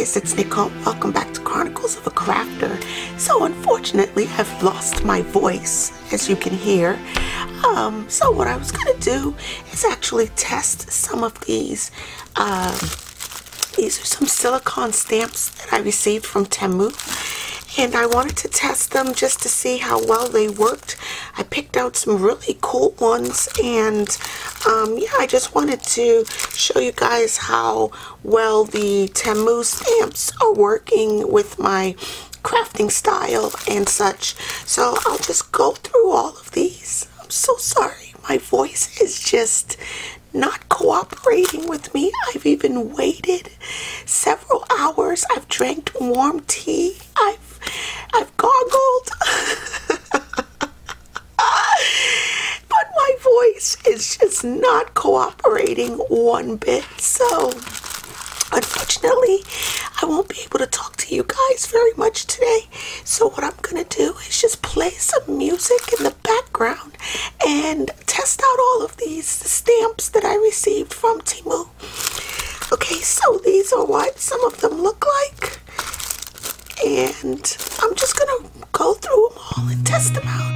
guys, it's Nicole. Welcome back to Chronicles of a Crafter. So unfortunately, I've lost my voice, as you can hear. So what I was going to do is actually test some of these. These are some silicone stamps that I received from Temu. And I wanted to test them just to see how well they worked. I picked out some really cool ones, and yeah, I just wanted to show you guys how well the Temu stamps are working with my crafting style and such. So I'll just go through all of these. I'm so sorry, my voice is just not cooperating with me. I've even waited several hours. I've drank warm tea. I've gargled. But my voice is just not cooperating one bit. So unfortunately, I won't be able to talk to you guys very much today. So what I'm going to do is just play some music in the background and test out all of these stamps that I received from Temu. Okay, so these are what some of them look like. And I'm just going to go through them all and test them out.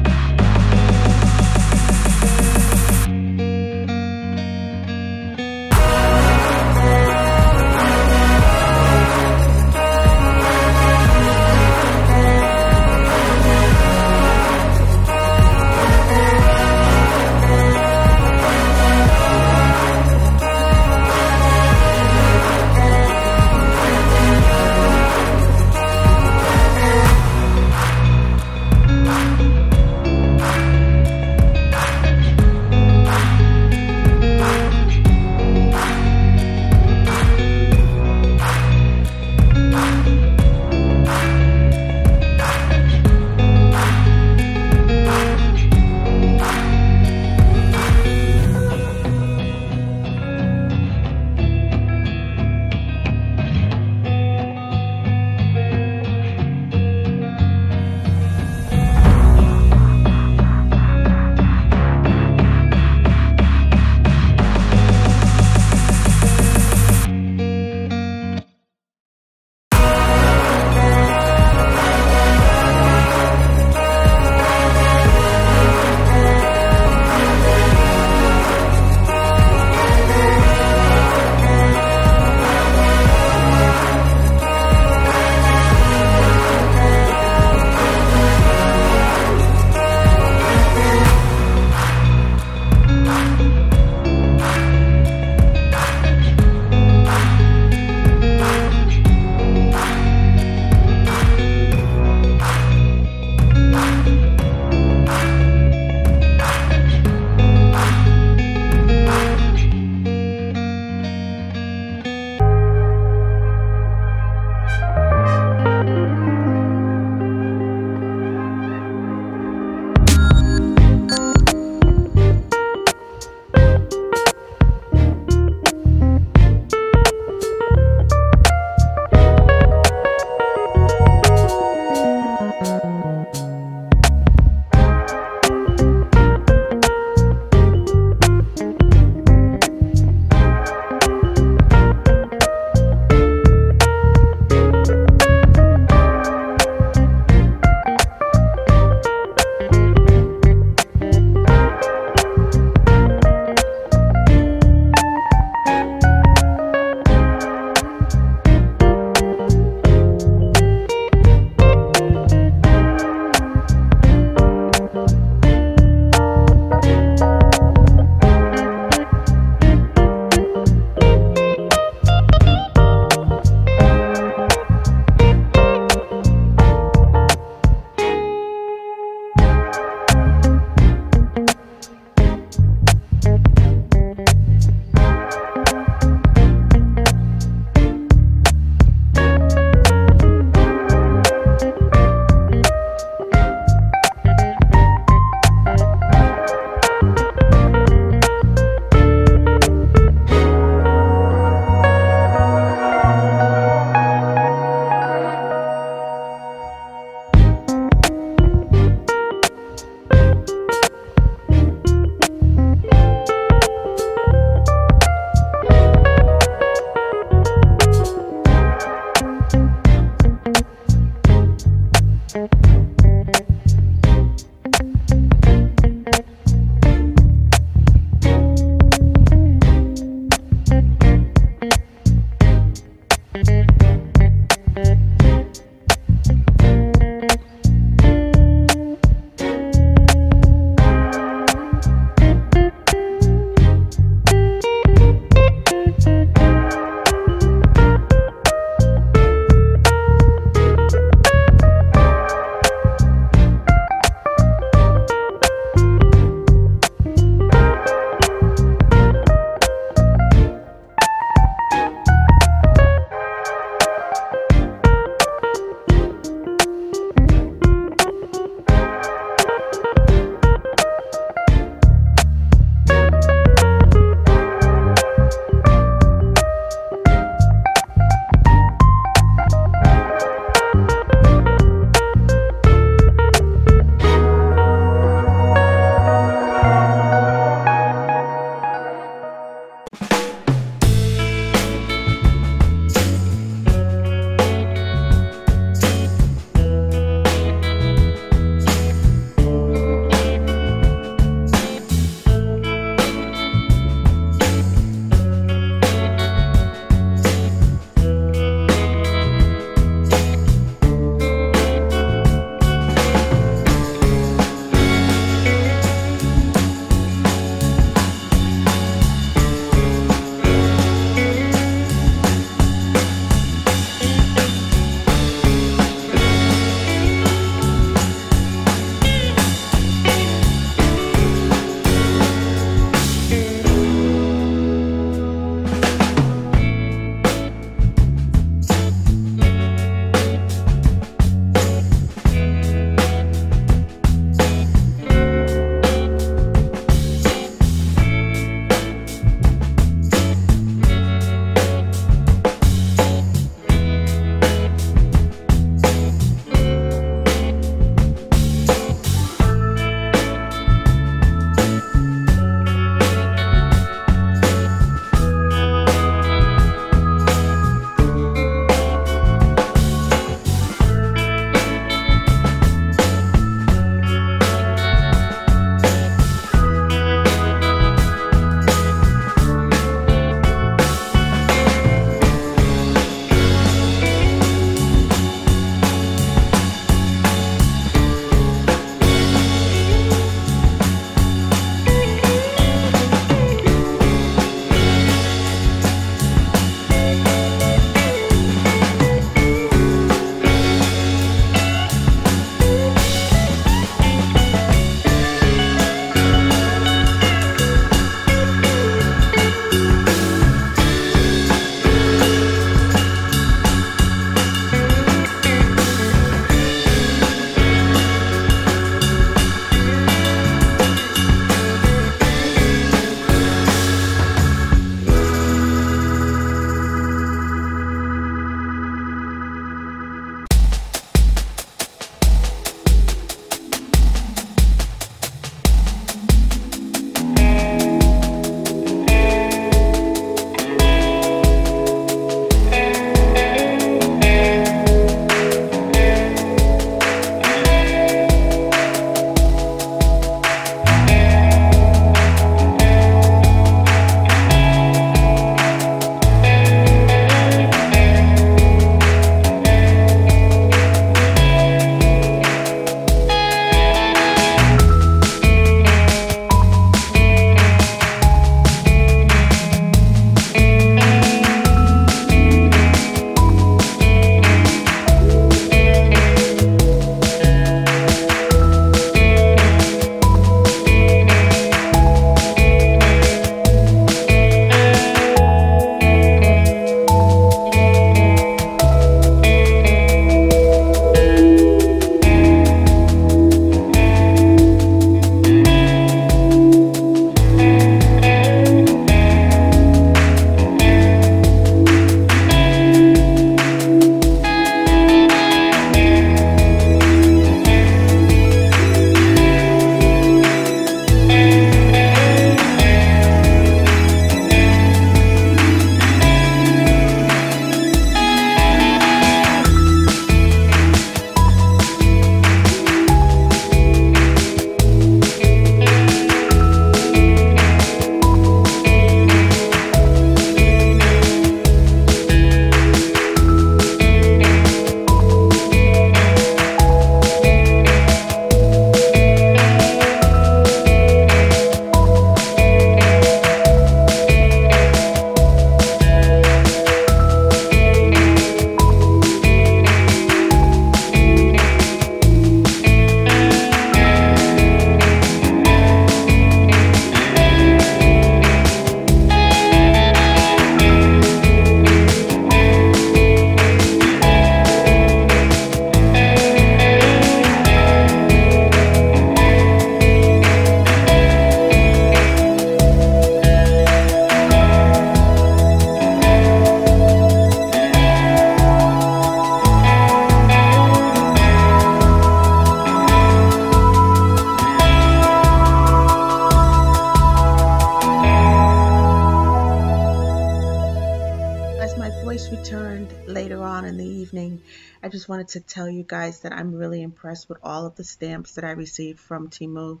as my voice returned later on in the evening, I just wanted to tell you guys that I'm really impressed with all of the stamps that I received from Temu,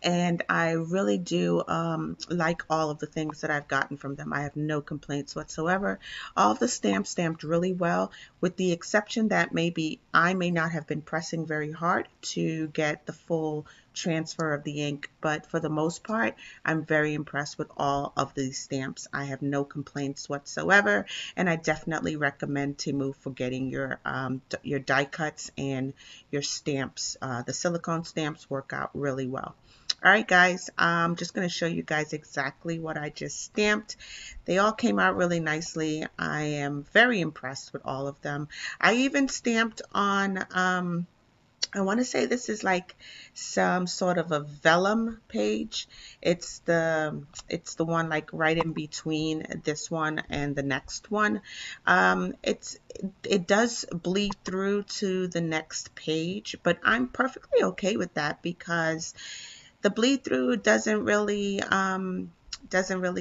and I really do like all of the things that I've gotten from them. I have no complaints whatsoever. All of the stamps stamped really well, with the exception that maybe I may not have been pressing very hard to get the full transfer of the ink, but for the most part, I'm very impressed with all of these stamps. I have no complaints whatsoever, and I definitely recommend Temu for getting your die cuts and your stamps. The silicone stamps work out really well. All right, guys, I'm just going to show you guys exactly what I just stamped. They all came out really nicely. I am very impressed with all of them. I even stamped on I want to say this is like some sort of a vellum page. It's the one like right in between this one and the next one. It does bleed through to the next page, but I'm perfectly okay with that because the bleed through doesn't really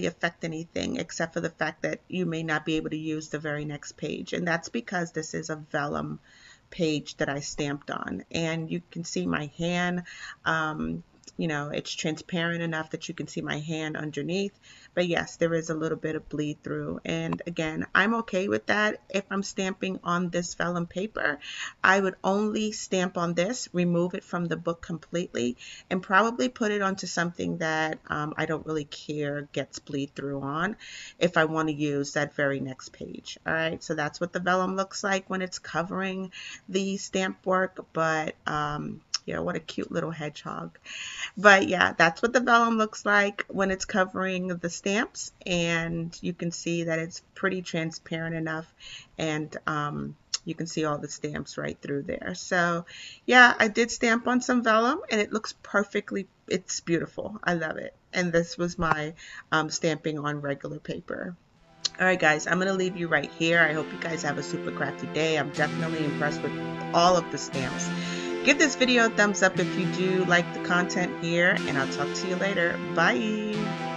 affect anything except for the fact that you may not be able to use the very next page, and that's because this is a vellum page that I stamped on, and you can see my hand. You know, it's transparent enough that you can see my hand underneath, but yes, there is a little bit of bleed through, and again, I'm okay with that. If I'm stamping on this vellum paper, I would only stamp on this, remove it from the book completely, and probably put it onto something that I don't really care gets bleed through on if I want to use that very next page. All right, so that's what the vellum looks like when it's covering the stamp work, but yeah, what a cute little hedgehog. But yeah, that's what the vellum looks like when it's covering the stamps, and you can see that it's pretty transparent enough, and you can see all the stamps right through there. So yeah, I did stamp on some vellum, and it looks perfectly, it's beautiful. I love it. And this was my stamping on regular paper. All right, guys, I'm going to leave you right here. I hope you guys have a super crafty day. I'm definitely impressed with all of the stamps. Give this video a thumbs up if you do like the content here, and I'll talk to you later. Bye.